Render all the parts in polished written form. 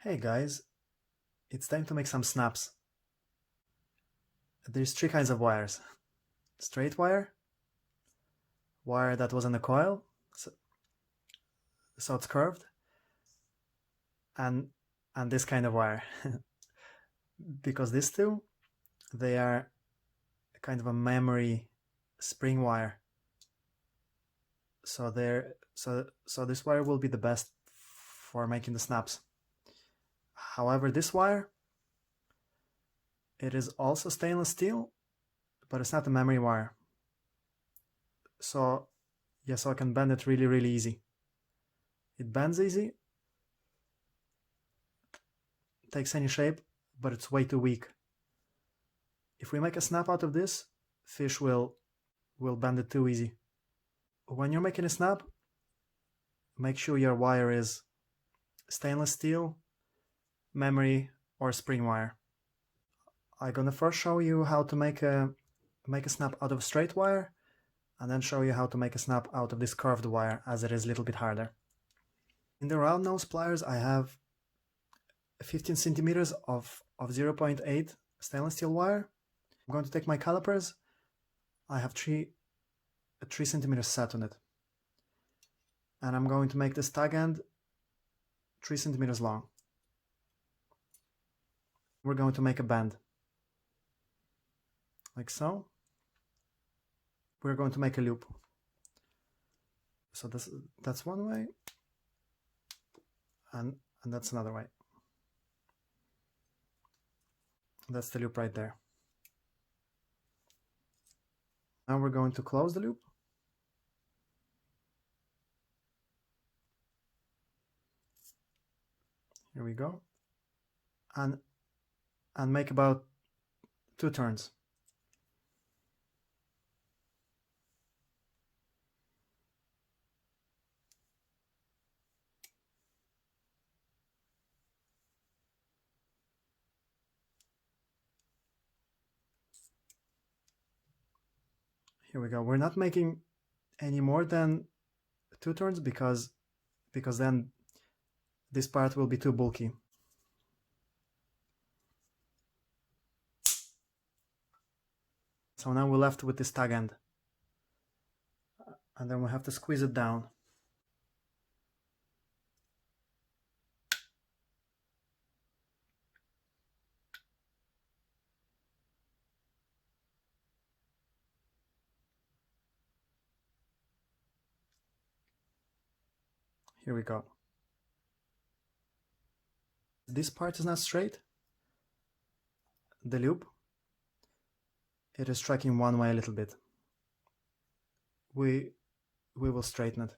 Hey guys, it's time to make some snaps. There's three kinds of wires. Straight wire, wire that was in a coil, so it's curved, and this kind of wire. Because these two, they are kind of a memory spring wire. So this wire will be the best for making the snaps. However, this wire, it is also stainless steel, but it's not a memory wire. So yeah, so I can bend it really easy. It bends easy, takes any shape, but it's way too weak. If we make a snap out of this, fish will bend it too easy. When you're making a snap, make sure your wire is stainless steel, memory, or spring wire. I'm gonna first show you how to make a snap out of straight wire, and then show you how to make a snap out of this curved wire, as it is a little bit harder. In the round nose pliers, I have 15 centimeters of 0.8 stainless steel wire. I'm going to take my calipers. I have 3 centimeters set on it, and I'm going to make this tag end 3 centimeters long. We're going to make a bend like so. We're going to make a loop. So that's one way, and that's another way. That's the loop right there. Now we're going to close the loop. Here we go. And make about 2 turns. Here we go. We're not making any more than 2 turns because then this part will be too bulky. So now we're left with this tag end, and then we have to squeeze it down. Here we go. This part is not straight. The loop, it is tracking one way a little bit. We will straighten it.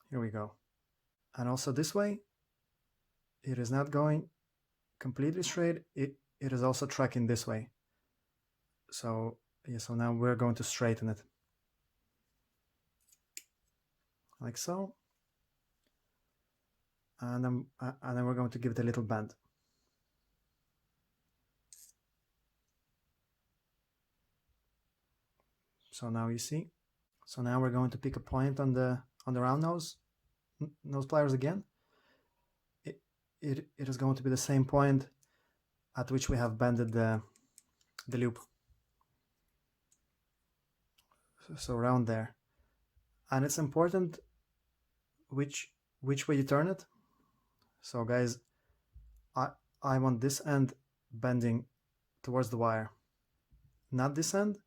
Here we go. And also this way, it is not going completely straight. It is also tracking this way. So yeah, so now we're going to straighten it like so, and then we're going to give it a little bend. So now you see. So now we're going to pick a point on the round nose pliers again. It is going to be the same point at which we have bended the loop. So around there. And it's important which way you turn it. So guys, I want this end bending towards the wire, not this end,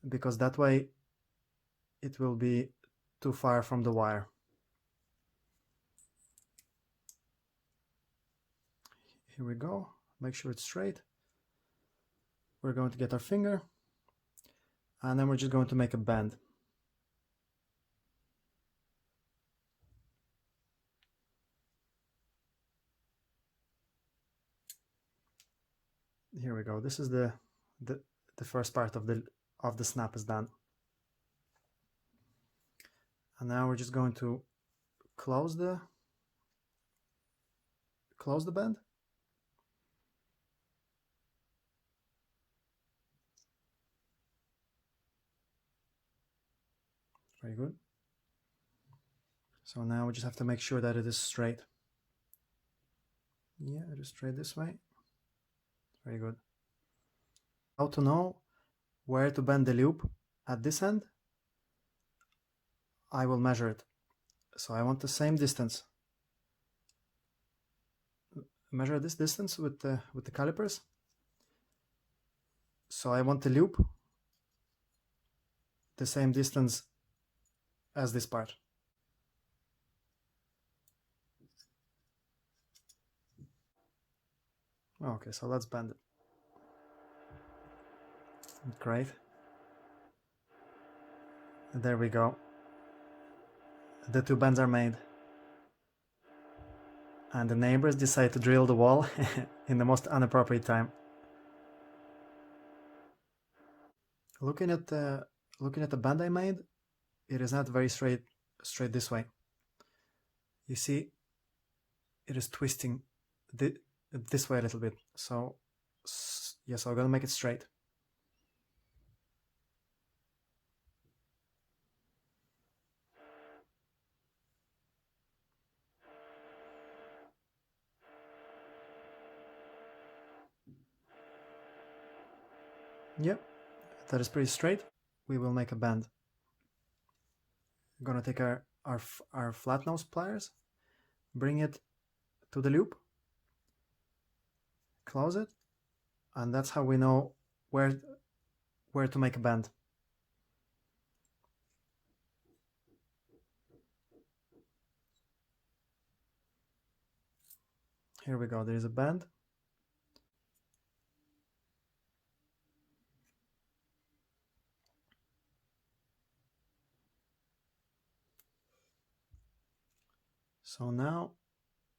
because that way it will be too far from the wire. Here we go. Make sure it's straight. We're going to get our finger, and then we're just going to make a bend. Here we go. This is the first part of the snap is done. And now we're just going to close the bend. Very good. So now we just have to make sure that it is straight. Yeah, it is straight this way. Very good. How to know where to bend the loop at this end? I will measure it. So I want the same distance. Measure this distance with the calipers. So I want the loop the same distance as this part. Okay, so let's bend it. Great. There we go. The two bends are made. And the neighbors decide to drill the wall in the most inappropriate time. Looking at the bend I made, it is not very straight this way. You see, it is twisting this way a little bit. So yes, I'm gonna make it straight. Yep, that is pretty straight. We will make a bend. We're gonna take our flat nose pliers, bring it to the loop, close it, and that's how we know where to make a bend. Here we go, there is a bend. So now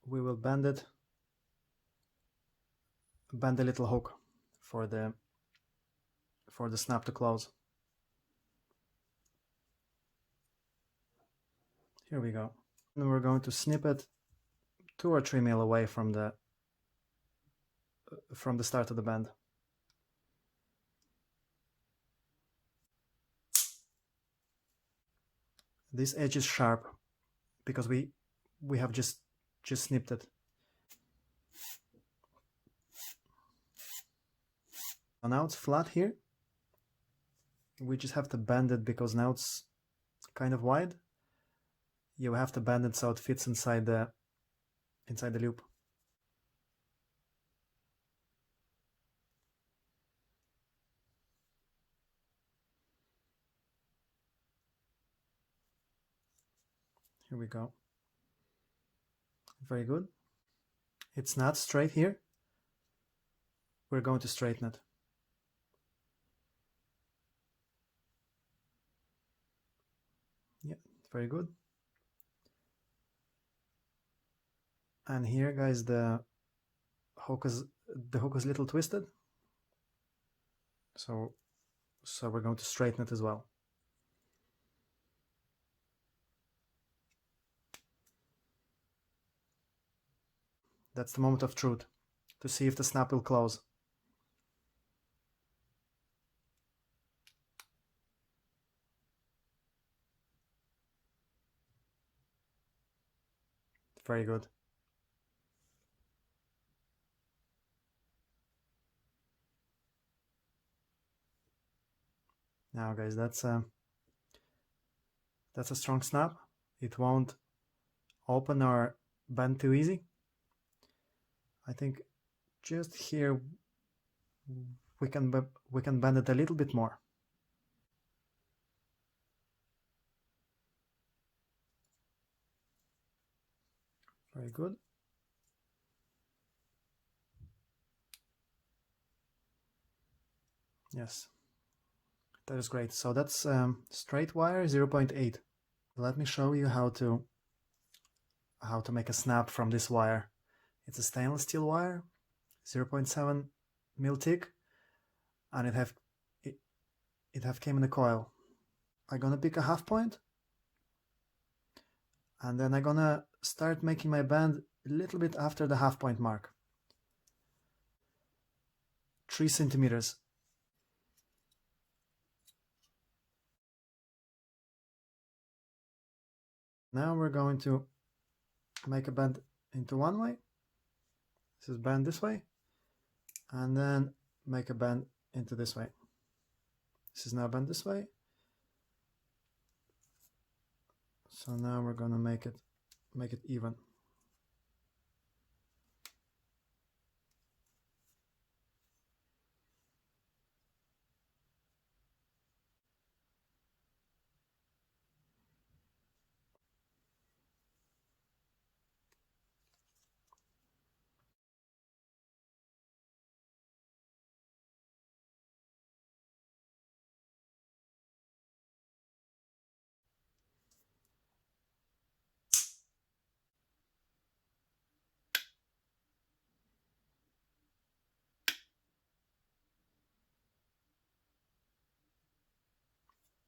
we will bend the little hook for the snap to close. Here we go. And we're going to snip it 2 or 3 mil away from the start of the bend. This edge is sharp because we have just snipped it. So now it's flat here. We just have to bend it because now it's kind of wide. You have to bend it so it fits inside the loop. Here we go. Very good. It's not straight here. We're going to straighten it. Yeah, very good. And here, guys, the hook is a little twisted. So we're going to straighten it as well. That's the moment of truth, to see if the snap will close. Very good. Now, guys, that's a strong snap. It won't open or bend too easy. I think just here we can bend it a little bit more. Very good. Yes, that is great. So that's straight wire 0.8. Let me show you how to make a snap from this wire. It's a stainless steel wire, 0.7 mil thick, and it have came in a coil. I'm gonna pick a half point, and then I'm gonna start making my bend a little bit after the half point mark. 3 centimeters. Now we're going to make a bend into one way. This is bend this way, and then make a bend into this way. This is now bent this way. So now we're gonna make it even.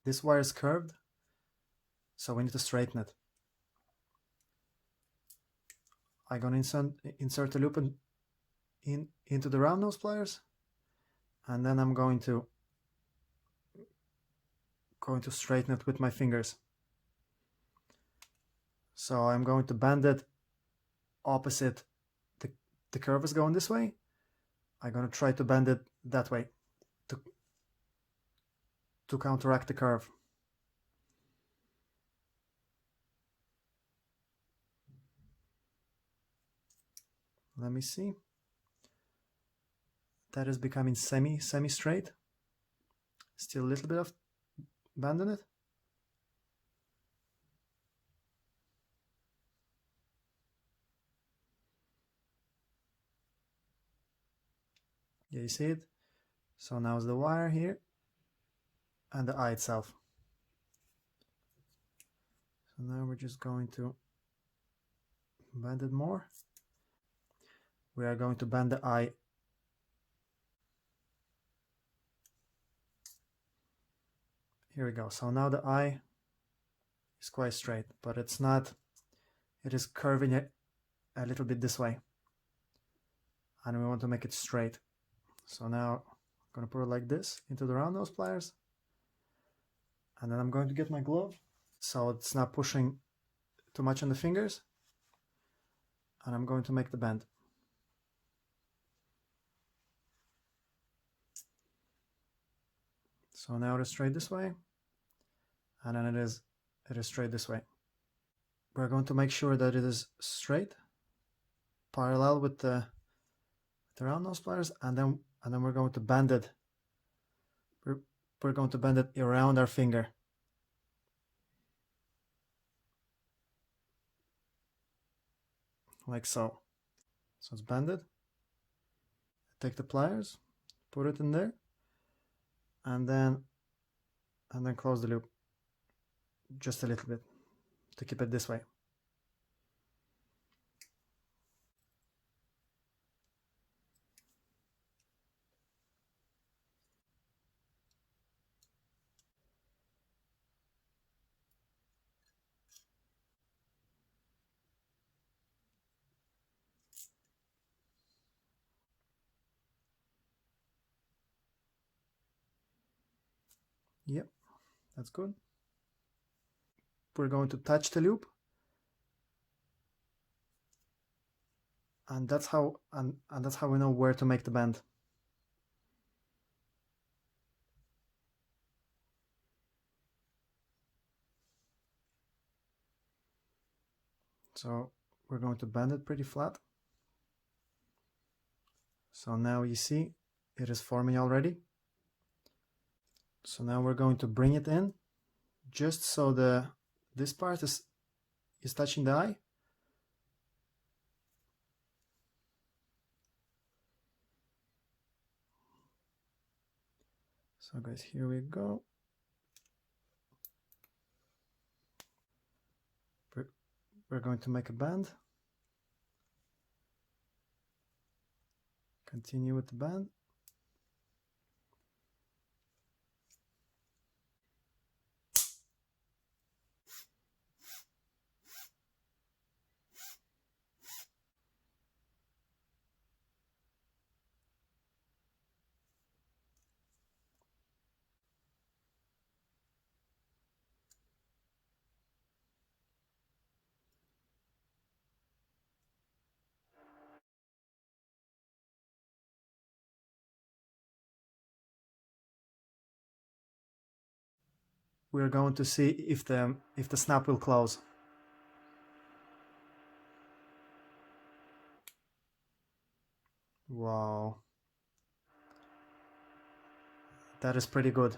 This wire is curved, so we need to straighten it. I'm gonna insert a loop into the round nose pliers, and then I'm going to straighten it with my fingers. So I'm going to bend it opposite the curve is going this way. I'm going to try to bend it that way to counteract the curve. Let me see. That is becoming semi-straight. Still a little bit of bend in it. Yeah, you see it? So now it's the wire here and the eye itself. So now we're just going to bend it more. We are going to bend the eye. Here we go. So now the eye is quite straight, but it's not. It is curving it a little bit this way. And we want to make it straight. So now I'm going to put it like this into the round nose pliers. And then I'm going to get my glove so it's not pushing too much on the fingers. And I'm going to make the bend. So now it is straight this way. And then it is straight this way. We're going to make sure that it is straight, parallel with the round nose pliers, and then we're going to bend it. We're going to bend it around our finger. Like so. So it's bended. Take the pliers, put it in there, and then close the loop just a little bit to keep it this way. Yep, that's good. We're going to touch the loop, and that's how we know where to make the bend. So we're going to bend it pretty flat. So now you see it is forming already. So now we're going to bring it in just so this part is touching the eye. So guys, here we go. We're going to make a bend. Continue with the bend. we're going to see if the snap will close. Wow, that is pretty good.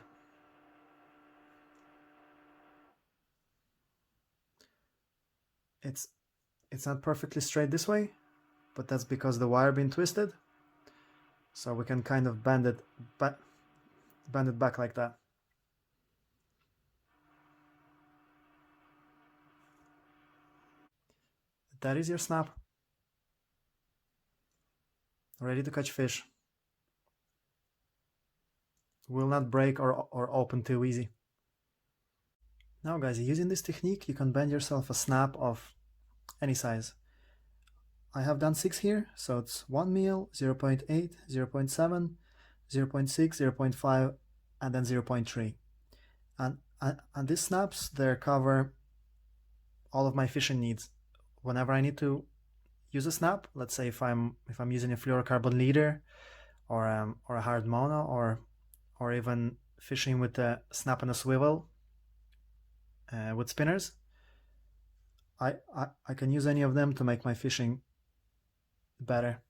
It's not perfectly straight this way, but that's because the wire been twisted. So we can kind of bend it back like that. That is your snap. Ready to catch fish. Will not break or open too easy. Now guys, using this technique you can bend yourself a snap of any size. I have done 6 here, so it's 1 mil, 0.8, 0.7, 0.6, 0.5, and then 0.3. And these snaps, they cover all of my fishing needs. Whenever I need to use a snap, let's say if I'm using a fluorocarbon leader or a hard mono, or even fishing with a snap and a swivel with spinners, I can use any of them to make my fishing better.